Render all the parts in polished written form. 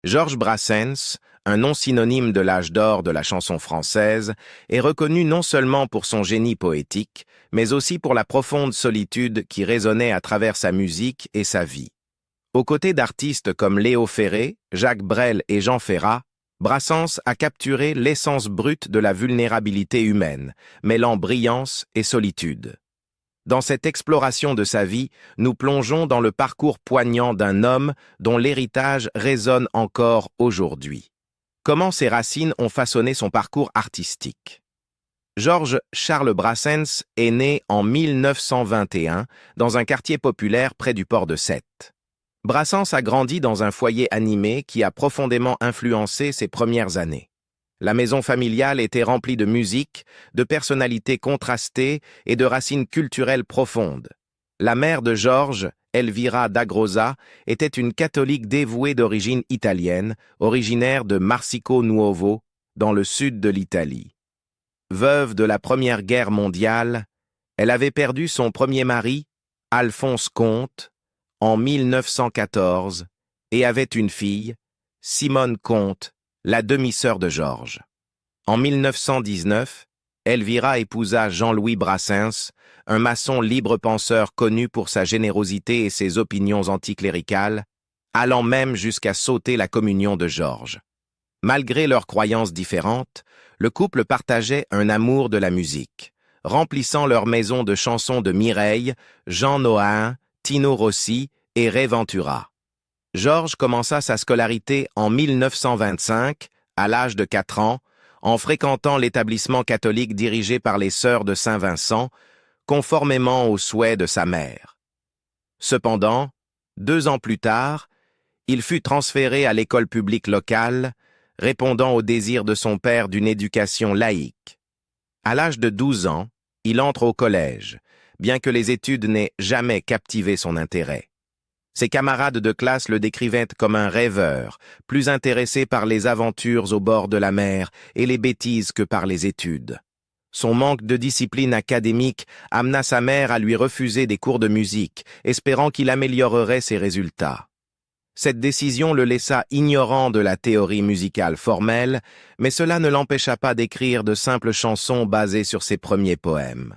Georges Brassens, un nom synonyme de l'âge d'or de la chanson française, est reconnu non seulement pour son génie poétique, mais aussi pour la profonde solitude qui résonnait à travers sa musique et sa vie. Aux côtés d'artistes comme Léo Ferré, Jacques Brel et Jean Ferrat, Brassens a capturé l'essence brute de la vulnérabilité humaine, mêlant brillance et solitude. Dans cette exploration de sa vie, nous plongeons dans le parcours poignant d'un homme dont l'héritage résonne encore aujourd'hui. Comment ses racines ont façonné son parcours artistique? Georges Charles Brassens est né en 1921 dans un quartier populaire près du port de Sète. Brassens a grandi dans un foyer animé qui a profondément influencé ses premières années. La maison familiale était remplie de musique, de personnalités contrastées et de racines culturelles profondes. La mère de Georges, Elvira Dagrosa, était une catholique dévouée d'origine italienne, originaire de Marsico Nuovo, dans le sud de l'Italie. Veuve de la Première Guerre mondiale, elle avait perdu son premier mari, Alphonse Comte, en 1914 et avait une fille, Simone Comte, la demi-sœur de Georges. En 1919, Elvira épousa Jean-Louis Brassens, un maçon libre-penseur connu pour sa générosité et ses opinions anticléricales, allant même jusqu'à sauter la communion de Georges. Malgré leurs croyances différentes, le couple partageait un amour de la musique, remplissant leur maison de chansons de Mireille, Jean Nohain, Tino Rossi et Ray Ventura. Georges commença sa scolarité en 1925, à l'âge de 4 ans, en fréquentant l'établissement catholique dirigé par les Sœurs de Saint-Vincent, conformément aux souhaits de sa mère. Cependant, 2 ans plus tard, il fut transféré à l'école publique locale, répondant au désir de son père d'une éducation laïque. À l'âge de 12 ans, il entre au collège, bien que les études n'aient jamais captivé son intérêt. Ses camarades de classe le décrivaient comme un rêveur, plus intéressé par les aventures au bord de la mer et les bêtises que par les études. Son manque de discipline académique amena sa mère à lui refuser des cours de musique, espérant qu'il améliorerait ses résultats. Cette décision le laissa ignorant de la théorie musicale formelle, mais cela ne l'empêcha pas d'écrire de simples chansons basées sur ses premiers poèmes.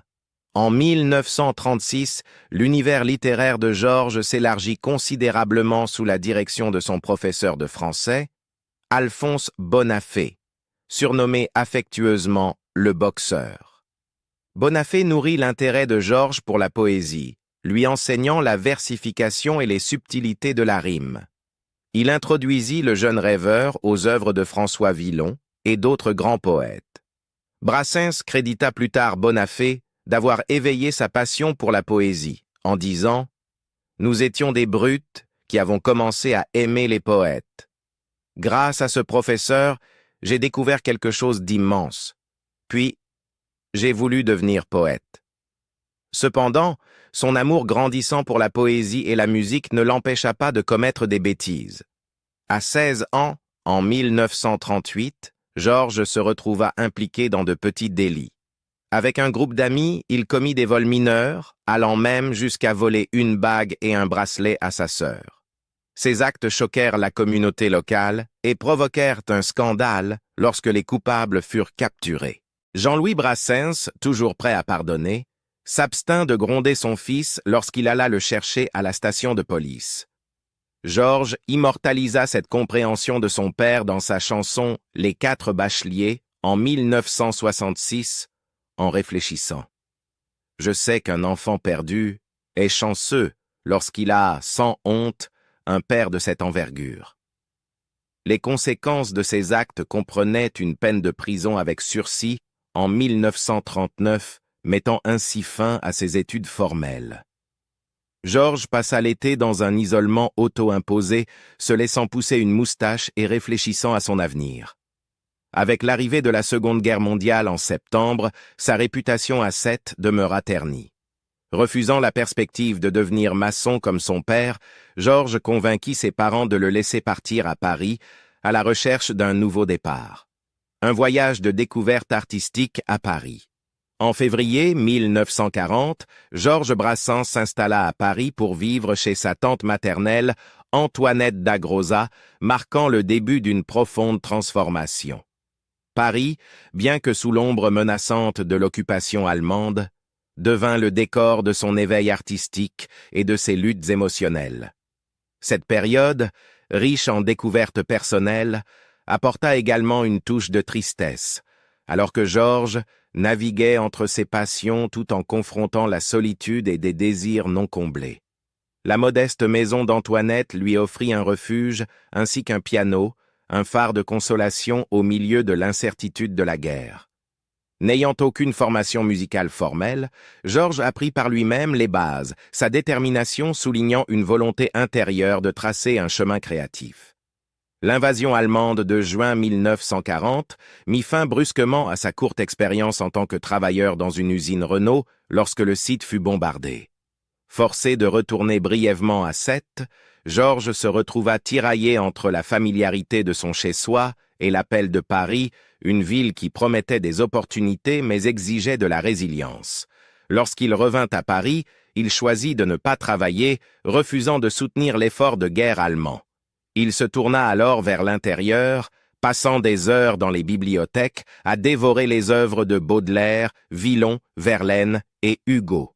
En 1936, l'univers littéraire de Georges s'élargit considérablement sous la direction de son professeur de français, Alphonse Bonafé, surnommé affectueusement le boxeur. Bonafé nourrit l'intérêt de Georges pour la poésie, lui enseignant la versification et les subtilités de la rime. Il introduisit le jeune rêveur aux œuvres de François Villon et d'autres grands poètes. Brassens crédita plus tard Bonafé d'avoir éveillé sa passion pour la poésie, en disant « Nous étions des brutes qui avons commencé à aimer les poètes. Grâce à ce professeur, j'ai découvert quelque chose d'immense. Puis, j'ai voulu devenir poète. » Cependant, son amour grandissant pour la poésie et la musique ne l'empêcha pas de commettre des bêtises. À 16 ans, en 1938, Georges se retrouva impliqué dans de petits délits. Avec un groupe d'amis, il commit des vols mineurs, allant même jusqu'à voler une bague et un bracelet à sa sœur. Ces actes choquèrent la communauté locale et provoquèrent un scandale lorsque les coupables furent capturés. Jean-Louis Brassens, toujours prêt à pardonner, s'abstint de gronder son fils lorsqu'il alla le chercher à la station de police. Georges immortalisa cette compréhension de son père dans sa chanson « Les 4 bacheliers » en 1966, en réfléchissant. Je sais qu'un enfant perdu est chanceux lorsqu'il a, sans honte, un père de cette envergure. Les conséquences de ces actes comprenaient une peine de prison avec sursis en 1939, mettant ainsi fin à ses études formelles. Georges passa l'été dans un isolement auto-imposé, se laissant pousser une moustache et réfléchissant à son avenir. Avec l'arrivée de la Seconde Guerre mondiale en septembre, sa réputation à Sète demeura ternie. Refusant la perspective de devenir maçon comme son père, Georges convainquit ses parents de le laisser partir à Paris, à la recherche d'un nouveau départ. Un voyage de découverte artistique à Paris. En février 1940, Georges Brassens s'installa à Paris pour vivre chez sa tante maternelle, Antoinette d'Agrosa, marquant le début d'une profonde transformation. Paris, bien que sous l'ombre menaçante de l'occupation allemande, devint le décor de son éveil artistique et de ses luttes émotionnelles. Cette période, riche en découvertes personnelles, apporta également une touche de tristesse, alors que Georges naviguait entre ses passions tout en confrontant la solitude et des désirs non comblés. La modeste maison d'Antoinette lui offrit un refuge ainsi qu'un piano, un phare de consolation au milieu de l'incertitude de la guerre. N'ayant aucune formation musicale formelle, Georges apprit par lui-même les bases, sa détermination soulignant une volonté intérieure de tracer un chemin créatif. L'invasion allemande de juin 1940 mit fin brusquement à sa courte expérience en tant que travailleur dans une usine Renault lorsque le site fut bombardé. Forcé de retourner brièvement à Sète, Georges se retrouva tiraillé entre la familiarité de son chez-soi et l'appel de Paris, une ville qui promettait des opportunités mais exigeait de la résilience. Lorsqu'il revint à Paris, il choisit de ne pas travailler, refusant de soutenir l'effort de guerre allemand. Il se tourna alors vers l'intérieur, passant des heures dans les bibliothèques à dévorer les œuvres de Baudelaire, Villon, Verlaine et Hugo.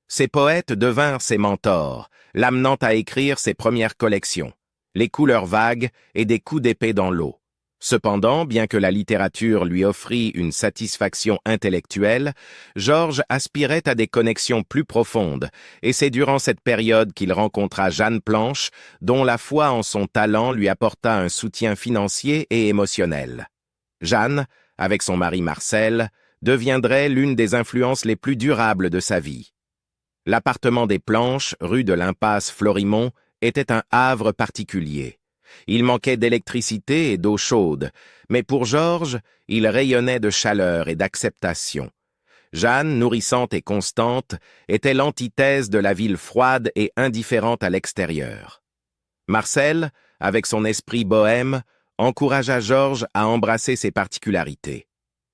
Ces poètes devinrent ses mentors, l'amenant à écrire ses premières collections, Les couleurs vagues et Des coups d'épée dans l'eau. Cependant, bien que la littérature lui offrît une satisfaction intellectuelle, Georges aspirait à des connexions plus profondes, et c'est durant cette période qu'il rencontra Jeanne Planche, dont la foi en son talent lui apporta un soutien financier et émotionnel. Jeanne, avec son mari Marcel, deviendrait l'une des influences les plus durables de sa vie. L'appartement des Planches, rue de l'Impasse Florimont, était un havre particulier. Il manquait d'électricité et d'eau chaude, mais pour Georges, il rayonnait de chaleur et d'acceptation. Jeanne, nourrissante et constante, était l'antithèse de la ville froide et indifférente à l'extérieur. Marcel, avec son esprit bohème, encouragea Georges à embrasser ses particularités.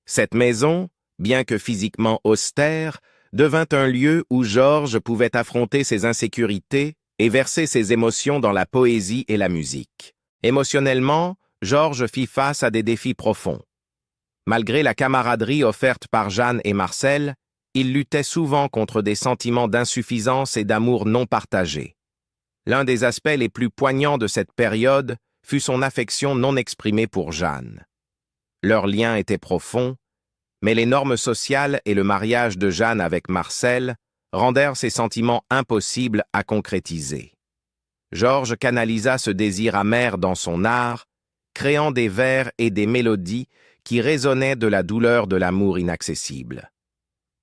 Cette maison, bien que physiquement austère, devint un lieu où Georges pouvait affronter ses insécurités et verser ses émotions dans la poésie et la musique. Émotionnellement, Georges fit face à des défis profonds. Malgré la camaraderie offerte par Jeanne et Marcel, il luttait souvent contre des sentiments d'insuffisance et d'amour non partagés. L'un des aspects les plus poignants de cette période fut son affection non exprimée pour Jeanne. Leur lien était profond, mais les normes sociales et le mariage de Jeanne avec Marcel rendèrent ces sentiments impossibles à concrétiser. Georges canalisa ce désir amer dans son art, créant des vers et des mélodies qui résonnaient de la douleur de l'amour inaccessible.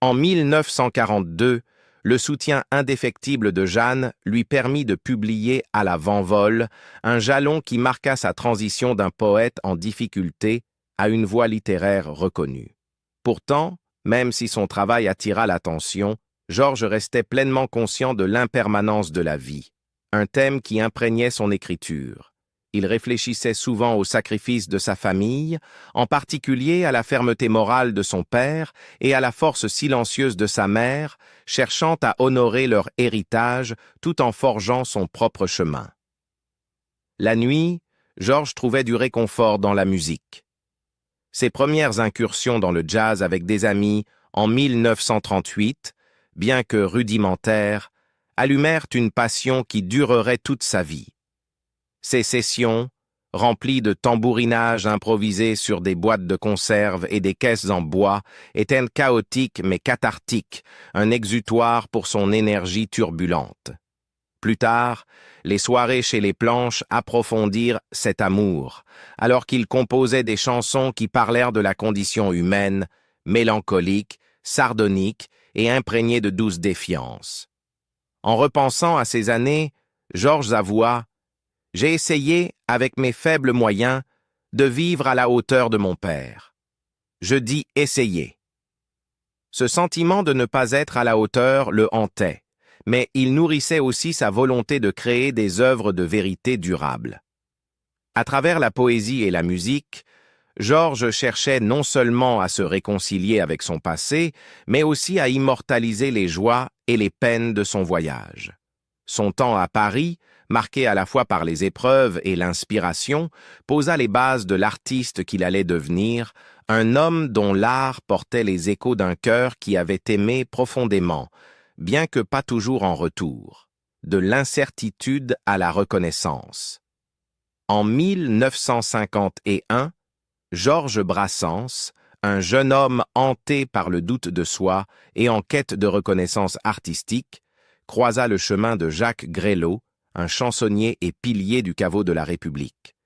En 1942, le soutien indéfectible de Jeanne lui permit de publier À la vent-vol, un jalon qui marqua sa transition d'un poète en difficulté à une voix littéraire reconnue. Pourtant, même si son travail attira l'attention, Georges restait pleinement conscient de l'impermanence de la vie, un thème qui imprégnait son écriture. Il réfléchissait souvent au sacrifice de sa famille, en particulier à la fermeté morale de son père et à la force silencieuse de sa mère, cherchant à honorer leur héritage tout en forgeant son propre chemin. La nuit, Georges trouvait du réconfort dans la musique. Ses premières incursions dans le jazz avec des amis en 1938, bien que rudimentaires, allumèrent une passion qui durerait toute sa vie. Ces sessions, remplies de tambourinages improvisés sur des boîtes de conserve et des caisses en bois, étaient chaotiques mais cathartiques, un exutoire pour son énergie turbulente. Plus tard, les soirées chez les Planches approfondirent cet amour, alors qu'il composait des chansons qui parlèrent de la condition humaine, mélancolique, sardonique et imprégnées de douce défiance. En repensant à ces années, Georges avoua « J'ai essayé, avec mes faibles moyens, de vivre à la hauteur de mon père. Je dis essayer. » Ce sentiment de ne pas être à la hauteur le hantait, mais il nourrissait aussi sa volonté de créer des œuvres de vérité durables. À travers la poésie et la musique, Georges cherchait non seulement à se réconcilier avec son passé, mais aussi à immortaliser les joies et les peines de son voyage. Son temps à Paris, marqué à la fois par les épreuves et l'inspiration, posa les bases de l'artiste qu'il allait devenir, un homme dont l'art portait les échos d'un cœur qui avait aimé profondément, bien que pas toujours en retour, de l'incertitude à la reconnaissance. En 1951, Georges Brassens, un jeune homme hanté par le doute de soi et en quête de reconnaissance artistique, croisa le chemin de Jacques Grélot, un chansonnier et pilier du caveau de la République.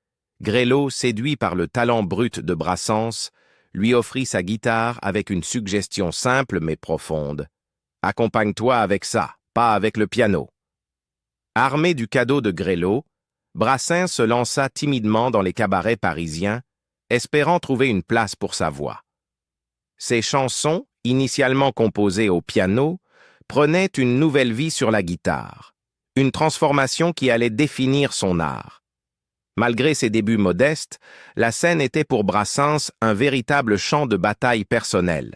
Grélot, séduit par le talent brut de Brassens, lui offrit sa guitare avec une suggestion simple mais profonde. « Accompagne-toi avec ça, pas avec le piano. » Armé du cadeau de Grélot, Brassens se lança timidement dans les cabarets parisiens, espérant trouver une place pour sa voix. Ses chansons, initialement composées au piano, prenaient une nouvelle vie sur la guitare, une transformation qui allait définir son art. Malgré ses débuts modestes, la scène était pour Brassens un véritable champ de bataille personnel.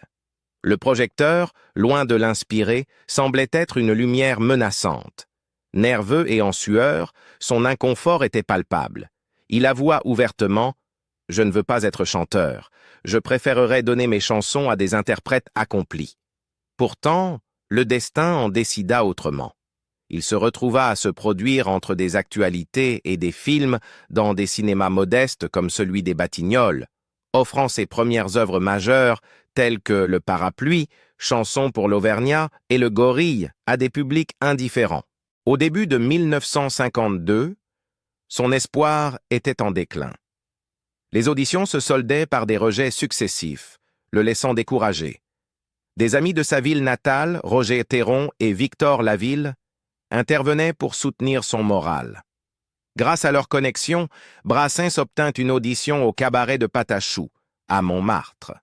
Le projecteur, loin de l'inspirer, semblait être une lumière menaçante. Nerveux et en sueur, son inconfort était palpable. Il avoua ouvertement « Je ne veux pas être chanteur. Je préférerais donner mes chansons à des interprètes accomplis. » Pourtant, le destin en décida autrement. Il se retrouva à se produire entre des actualités et des films dans des cinémas modestes comme celui des Batignolles, offrant ses premières œuvres majeures telles que Le Parapluie, Chanson pour l'Auvergnat et Le Gorille à des publics indifférents. Au début de 1952, son espoir était en déclin. Les auditions se soldaient par des rejets successifs, le laissant découragé. Des amis de sa ville natale, Roger Théron et Victor Laville, intervenaient pour soutenir son moral. Grâce à leur connexion, Brassens obtint une audition au cabaret de Patachou, à Montmartre.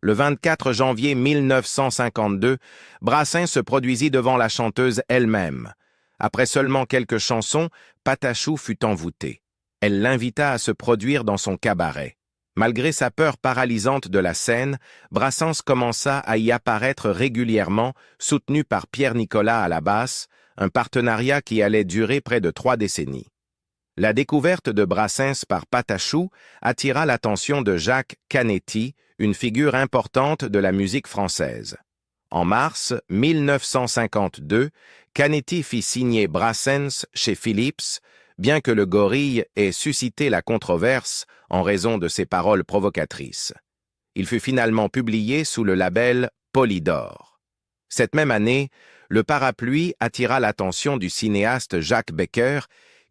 Le 24 janvier 1952, Brassens se produisit devant la chanteuse elle-même. Après seulement quelques chansons, Patachou fut envoûtée. Elle l'invita à se produire dans son cabaret. Malgré sa peur paralysante de la scène, Brassens commença à y apparaître régulièrement, soutenu par Pierre Nicolas à la basse, un partenariat qui allait durer près de 3 décennies. La découverte de Brassens par Patachou attira l'attention de Jacques Canetti, une figure importante de la musique française. En mars 1952, Canetti fit signer Brassens chez Philips, bien que le Gorille ait suscité la controverse en raison de ses paroles provocatrices. Il fut finalement publié sous le label Polydor. Cette même année, Le Parapluie attira l'attention du cinéaste Jacques Becker,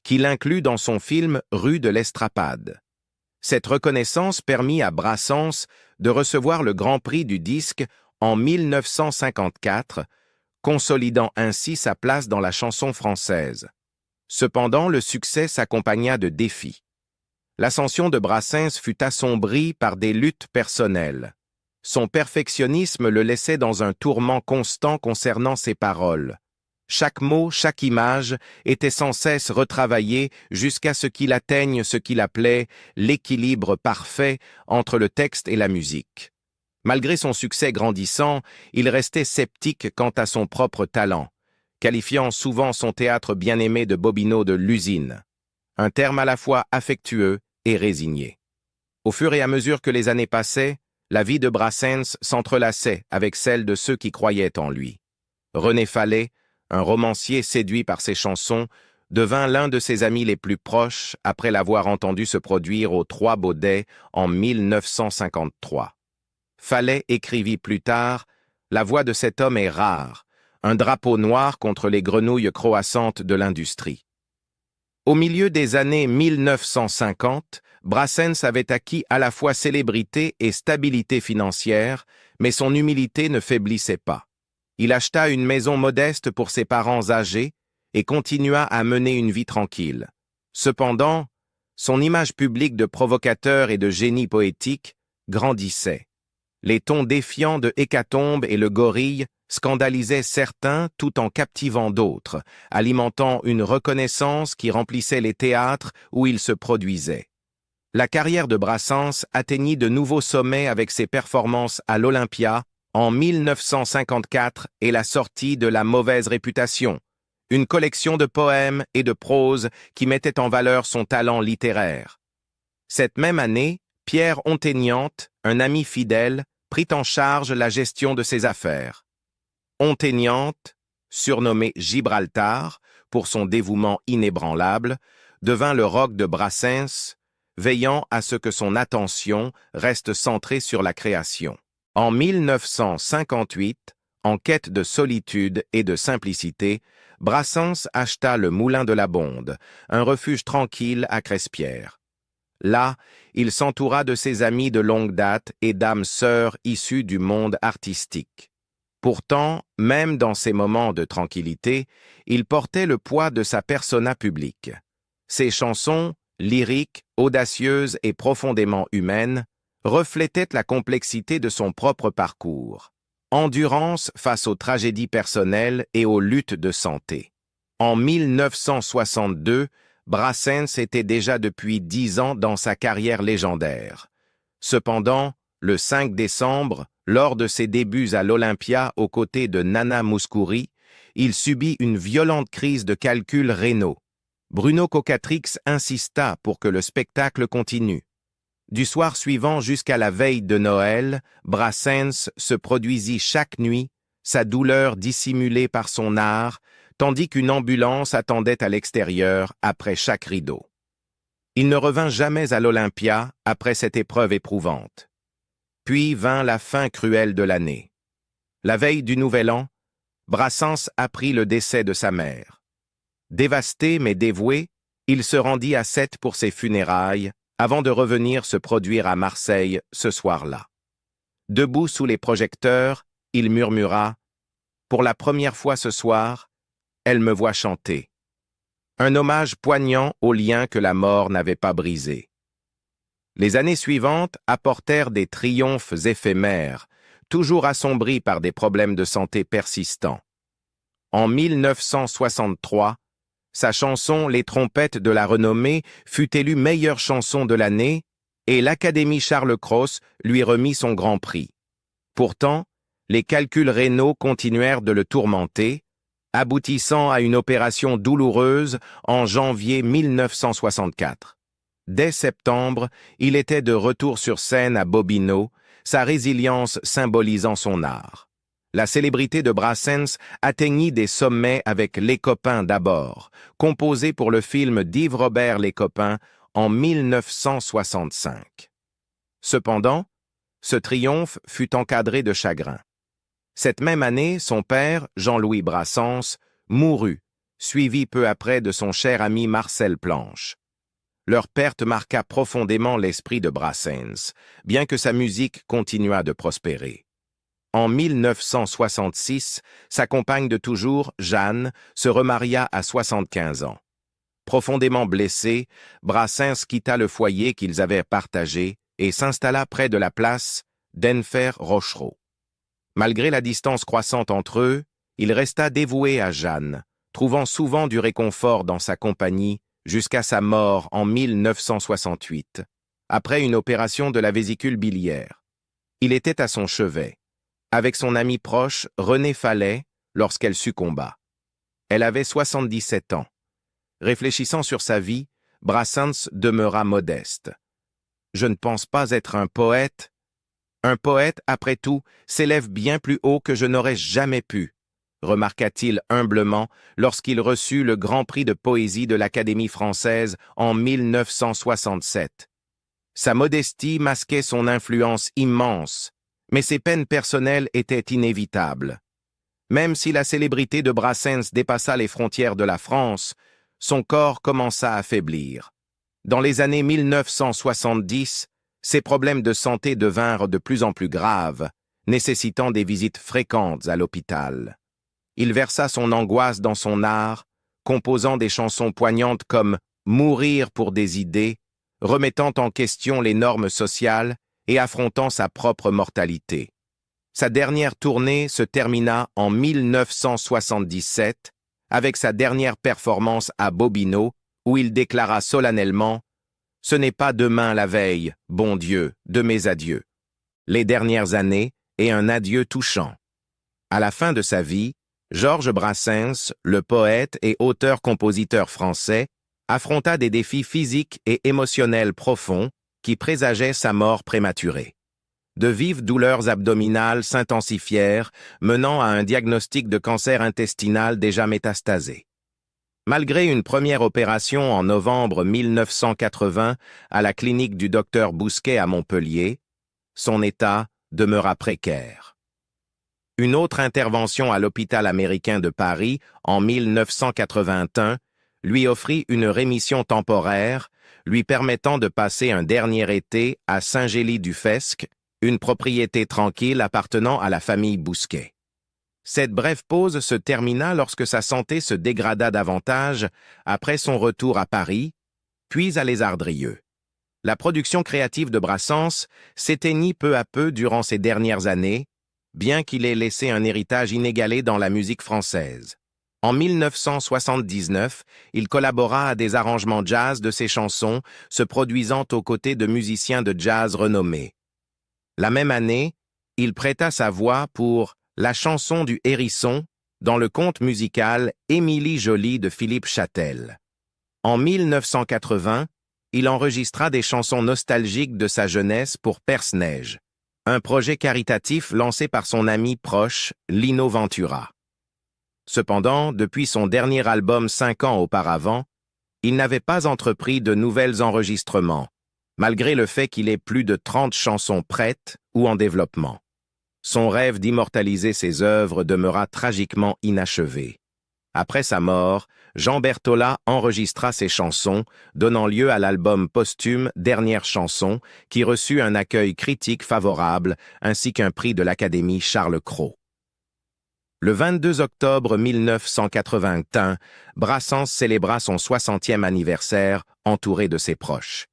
qui l'inclut dans son film Rue de l'Estrapade. Cette reconnaissance permit à Brassens de recevoir le Grand Prix du disque en 1954, consolidant ainsi sa place dans la chanson française. Cependant, le succès s'accompagna de défis. L'ascension de Brassens fut assombrie par des luttes personnelles. Son perfectionnisme le laissait dans un tourment constant concernant ses paroles. Chaque mot, chaque image était sans cesse retravaillé jusqu'à ce qu'il atteigne ce qu'il appelait l'équilibre parfait entre le texte et la musique. Malgré son succès grandissant, il restait sceptique quant à son propre talent, qualifiant souvent son théâtre bien-aimé de Bobino de l'usine, un terme à la fois affectueux et résigné. Au fur et à mesure que les années passaient, la vie de Brassens s'entrelaçait avec celle de ceux qui croyaient en lui. René Fallet, un romancier séduit par ses chansons, devint l'un de ses amis les plus proches après l'avoir entendu se produire aux Trois Baudets en 1953. Fallet écrivit plus tard « La voix de cet homme est rare, un drapeau noir contre les grenouilles croissantes de l'industrie. » Au milieu des années 1950, Brassens avait acquis à la fois célébrité et stabilité financière, mais son humilité ne faiblissait pas. Il acheta une maison modeste pour ses parents âgés et continua à mener une vie tranquille. Cependant, son image publique de provocateur et de génie poétique grandissait. Les tons défiants de Hécatombe et le Gorille scandalisaient certains tout en captivant d'autres, alimentant une reconnaissance qui remplissait les théâtres où il se produisait. La carrière de Brassens atteignit de nouveaux sommets avec ses performances à l'Olympia en 1954 et la sortie de La mauvaise réputation, une collection de poèmes et de prose qui mettait en valeur son talent littéraire. Cette même année, Pierre Onténiente, un ami fidèle, prit en charge la gestion de ses affaires. Onténiente, surnommé Gibraltar pour son dévouement inébranlable, devint le roc de Brassens, veillant à ce que son attention reste centrée sur la création. En 1958, en quête de solitude et de simplicité, Brassens acheta le Moulin de la Bonde, un refuge tranquille à Crespierre. Là, il s'entoura de ses amis de longue date et d'âmes sœurs issues du monde artistique. Pourtant, même dans ces moments de tranquillité, il portait le poids de sa persona publique. Ses chansons, lyriques, audacieuses et profondément humaines, reflétaient la complexité de son propre parcours. Endurance face aux tragédies personnelles et aux luttes de santé. En 1962, Brassens était déjà depuis 10 ans dans sa carrière légendaire. Cependant, le 5 décembre, lors de ses débuts à l'Olympia aux côtés de Nana Mouskouri, il subit une violente crise de calculs rénaux. Bruno Cocatrix insista pour que le spectacle continue. Du soir suivant jusqu'à la veille de Noël, Brassens se produisit chaque nuit, sa douleur dissimulée par son art, tandis qu'une ambulance attendait à l'extérieur après chaque rideau. Il ne revint jamais à l'Olympia après cette épreuve éprouvante. Puis vint la fin cruelle de l'année. La veille du Nouvel An, Brassens apprit le décès de sa mère. Dévasté mais dévoué, il se rendit à Sète pour ses funérailles, avant de revenir se produire à Marseille ce soir-là. Debout sous les projecteurs, il murmura « Pour la première fois ce soir, elle me voit chanter ». Un hommage poignant au lien que la mort n'avait pas brisé. Les années suivantes apportèrent des triomphes éphémères, toujours assombris par des problèmes de santé persistants. En 1963, sa chanson « Les trompettes de la renommée » fut élue meilleure chanson de l'année et l'Académie Charles Cros lui remit son grand prix. Pourtant, les calculs rénaux continuèrent de le tourmenter, aboutissant à une opération douloureuse en janvier 1964. Dès septembre, il était de retour sur scène à Bobino, sa résilience symbolisant son art. La célébrité de Brassens atteignit des sommets avec Les Copains d'abord, composé pour le film d'Yves Robert Les Copains en 1965. Cependant, ce triomphe fut encadré de chagrin. Cette même année, son père, Jean-Louis Brassens, mourut, suivi peu après de son cher ami Marcel Planche. Leur perte marqua profondément l'esprit de Brassens, bien que sa musique continuât de prospérer. En 1966, sa compagne de toujours, Jeanne, se remaria à 75 ans. Profondément blessé, Brassens quitta le foyer qu'ils avaient partagé et s'installa près de la place d'Enfer-Rochereau. Malgré la distance croissante entre eux, il resta dévoué à Jeanne, trouvant souvent du réconfort dans sa compagnie jusqu'à sa mort en 1968, après une opération de la vésicule biliaire. Il était à son chevet, avec son ami proche René Fallet, lorsqu'elle succomba. Elle avait 77 ans. Réfléchissant sur sa vie, Brassens demeura modeste. « Je ne pense pas être un poète. Un poète, après tout, s'élève bien plus haut que je n'aurais jamais pu, » remarqua-t-il humblement lorsqu'il reçut le Grand Prix de poésie de l'Académie française en 1967. Sa modestie masquait son influence immense, mais ses peines personnelles étaient inévitables. Même si la célébrité de Brassens dépassa les frontières de la France, son corps commença à faiblir. Dans les années 1970, ses problèmes de santé devinrent de plus en plus graves, nécessitant des visites fréquentes à l'hôpital. Il versa son angoisse dans son art, composant des chansons poignantes comme « Mourir pour des idées », remettant en question les normes sociales et affrontant sa propre mortalité. Sa dernière tournée se termina en 1977 avec sa dernière performance à Bobino, où il déclara solennellement « Ce n'est pas demain la veille, bon Dieu, de mes adieux. Les dernières années et un adieu touchant. À la fin de sa vie, Georges Brassens, le poète et auteur-compositeur français, affronta des défis physiques et émotionnels profonds qui présageaient sa mort prématurée. De vives douleurs abdominales s'intensifièrent, menant à un diagnostic de cancer intestinal déjà métastasé. Malgré une première opération en novembre 1980 à la clinique du docteur Bousquet à Montpellier, son état demeura précaire. Une autre intervention à l'hôpital américain de Paris en 1981 lui offrit une rémission temporaire, lui permettant de passer un dernier été à Saint-Gély-du-Fesque, une propriété tranquille appartenant à la famille Bousquet. Cette brève pause se termina lorsque sa santé se dégrada davantage après son retour à Paris, puis à Les Ardrieux. La production créative de Brassens s'éteignit peu à peu durant ces dernières années, bien qu'il ait laissé un héritage inégalé dans la musique française. En 1979, il collabora à des arrangements jazz de ses chansons, se produisant aux côtés de musiciens de jazz renommés. La même année, il prêta sa voix pour La chanson du hérisson dans le conte musical Émilie Jolie de Philippe Châtel. En 1980, il enregistra des chansons nostalgiques de sa jeunesse pour Perce-Neige, un projet caritatif lancé par son ami proche, Lino Ventura. Cependant, depuis son dernier album 5 ans auparavant, il n'avait pas entrepris de nouvelles enregistrements, malgré le fait qu'il ait plus de 30 chansons prêtes ou en développement. Son rêve d'immortaliser ses œuvres demeura tragiquement inachevé. Après sa mort, Jean Berthollat enregistra ses chansons, donnant lieu à l'album posthume Dernière chanson, qui reçut un accueil critique favorable ainsi qu'un prix de l'Académie Charles Cros. Le 22 octobre 1981, Brassens célébra son 60e anniversaire entouré de ses proches.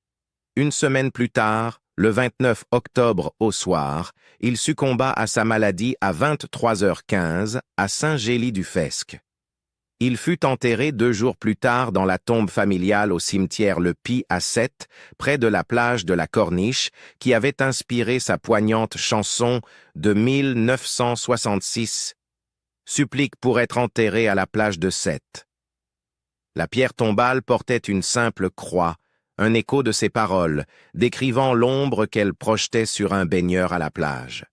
Une semaine plus tard, le 29 octobre au soir, il succomba à sa maladie à 23h15 à Saint-Gély-du-Fesque. Il fut enterré 2 jours plus tard dans la tombe familiale au cimetière Le Py à Sète, près de la plage de la Corniche, qui avait inspiré sa poignante chanson de 1966, Supplique pour être enterré à la plage de Sète. La pierre tombale portait une simple croix, un écho de ses paroles, décrivant l'ombre qu'elle projetait sur un baigneur à la plage.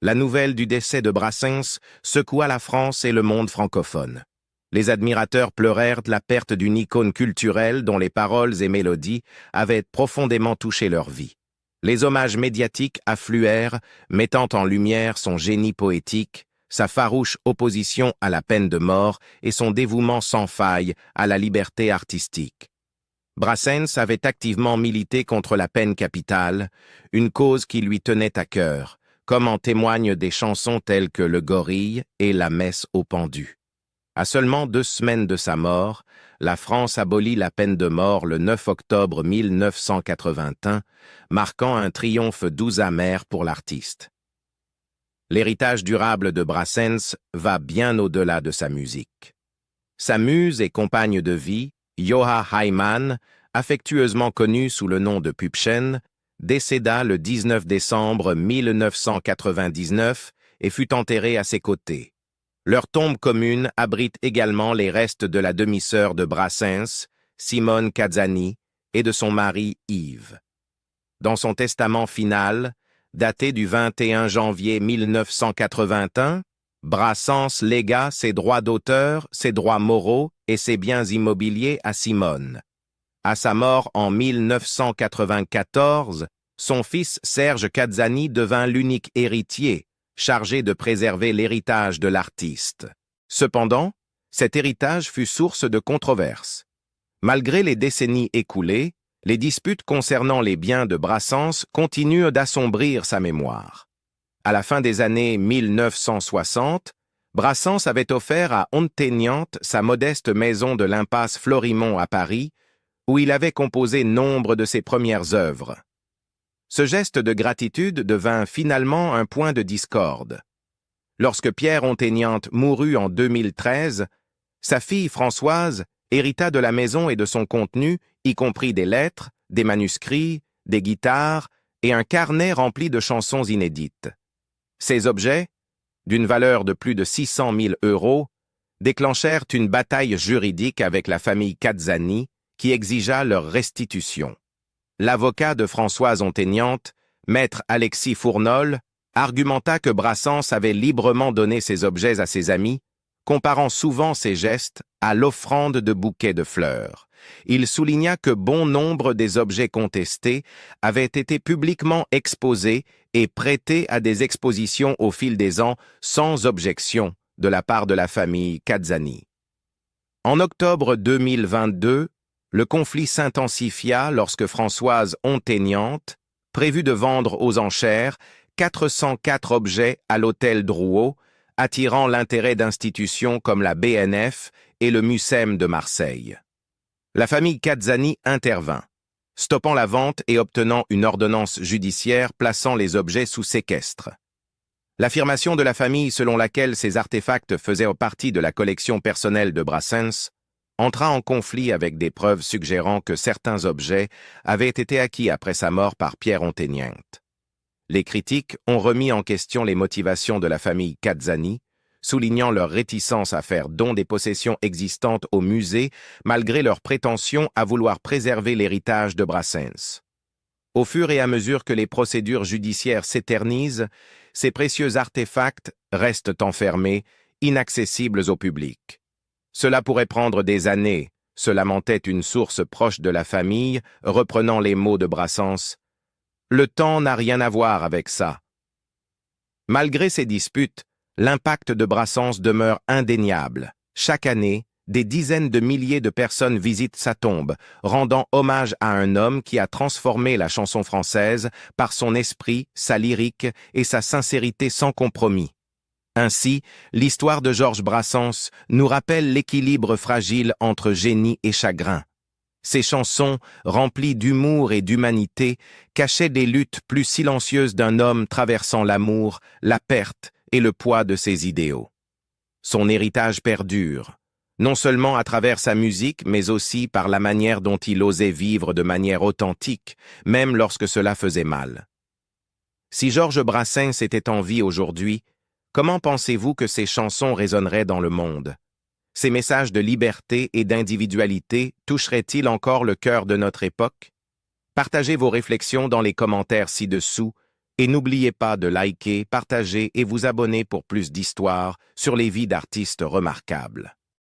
La nouvelle du décès de Brassens secoua la France et le monde francophone. Les admirateurs pleurèrent la perte d'une icône culturelle dont les paroles et mélodies avaient profondément touché leur vie. Les hommages médiatiques affluèrent, mettant en lumière son génie poétique, sa farouche opposition à la peine de mort et son dévouement sans faille à la liberté artistique. Brassens avait activement milité contre la peine capitale, une cause qui lui tenait à cœur, comme en témoignent des chansons telles que Le Gorille et La Messe au pendu. À seulement 2 semaines de sa mort, la France abolit la peine de mort le 9 octobre 1981, marquant un triomphe doux amer pour l'artiste. L'héritage durable de Brassens va bien au-delà de sa musique. Sa muse et compagne de vie, Joha Heimann, affectueusement connue sous le nom de Püppchen, décéda le 19 décembre 1999 et fut enterrée à ses côtés. Leur tombe commune abrite également les restes de la demi-sœur de Brassens, Simone Cazzani, et de son mari Yves. Dans son testament final, daté du 21 janvier 1981, Brassens légua ses droits d'auteur, ses droits moraux et ses biens immobiliers à Simone. À sa mort en 1994, son fils Serge Cazzani devint l'unique héritier, chargé de préserver l'héritage de l'artiste. Cependant, cet héritage fut source de controverses. Malgré les décennies écoulées, les disputes concernant les biens de Brassens continuent d'assombrir sa mémoire. À la fin des années 1960, Brassens avait offert à Onténiente sa modeste maison de l'impasse Florimond à Paris, où il avait composé nombre de ses premières œuvres. Ce geste de gratitude devint finalement un point de discorde. Lorsque Pierre Onténiente mourut en 2013, sa fille Françoise hérita de la maison et de son contenu, y compris des lettres, des manuscrits, des guitares et un carnet rempli de chansons inédites. Ces objets, d'une valeur de plus de 600 000 €, déclenchèrent une bataille juridique avec la famille Cazzani qui exigea leur restitution. L'avocat de Françoise Onténiente, maître Alexis Fournol, argumenta que Brassens avait librement donné ces objets à ses amis, comparant souvent ces gestes à l'offrande de bouquets de fleurs. Il souligna que bon nombre des objets contestés avaient été publiquement exposés et prêtés à des expositions au fil des ans sans objection de la part de la famille Cazzani. En octobre 2022, le conflit s'intensifia lorsque Françoise Onténiente prévut de vendre aux enchères 404 objets à l'hôtel Drouot, attirant l'intérêt d'institutions comme la BNF et le Mucem de Marseille. La famille Cazzani intervint, stoppant la vente et obtenant une ordonnance judiciaire plaçant les objets sous séquestre. L'affirmation de la famille selon laquelle ces artefacts faisaient partie de la collection personnelle de Brassens entra en conflit avec des preuves suggérant que certains objets avaient été acquis après sa mort par Pierre Onténiente. Les critiques ont remis en question les motivations de la famille Cazzani, soulignant leur réticence à faire don des possessions existantes au musée malgré leur prétention à vouloir préserver l'héritage de Brassens. Au fur et à mesure que les procédures judiciaires s'éternisent, ces précieux artefacts restent enfermés, inaccessibles au public. Cela pourrait prendre des années, se lamentait une source proche de la famille, reprenant les mots de Brassens. Le temps n'a rien à voir avec ça. Malgré ces disputes, l'impact de Brassens demeure indéniable. Chaque année, des dizaines de milliers de personnes visitent sa tombe, rendant hommage à un homme qui a transformé la chanson française par son esprit, sa lyrique et sa sincérité sans compromis. Ainsi, l'histoire de Georges Brassens nous rappelle l'équilibre fragile entre génie et chagrin. Ses chansons, remplies d'humour et d'humanité, cachaient des luttes plus silencieuses d'un homme traversant l'amour, la perte et le poids de ses idéaux. Son héritage perdure, non seulement à travers sa musique, mais aussi par la manière dont il osait vivre de manière authentique, même lorsque cela faisait mal. Si Georges Brassens était en vie aujourd'hui, comment pensez-vous que ses chansons résonneraient dans le monde? Ces messages de liberté et d'individualité toucheraient-ils encore le cœur de notre époque? Partagez vos réflexions dans les commentaires ci-dessous et n'oubliez pas de liker, partager et vous abonner pour plus d'histoires sur les vies d'artistes remarquables.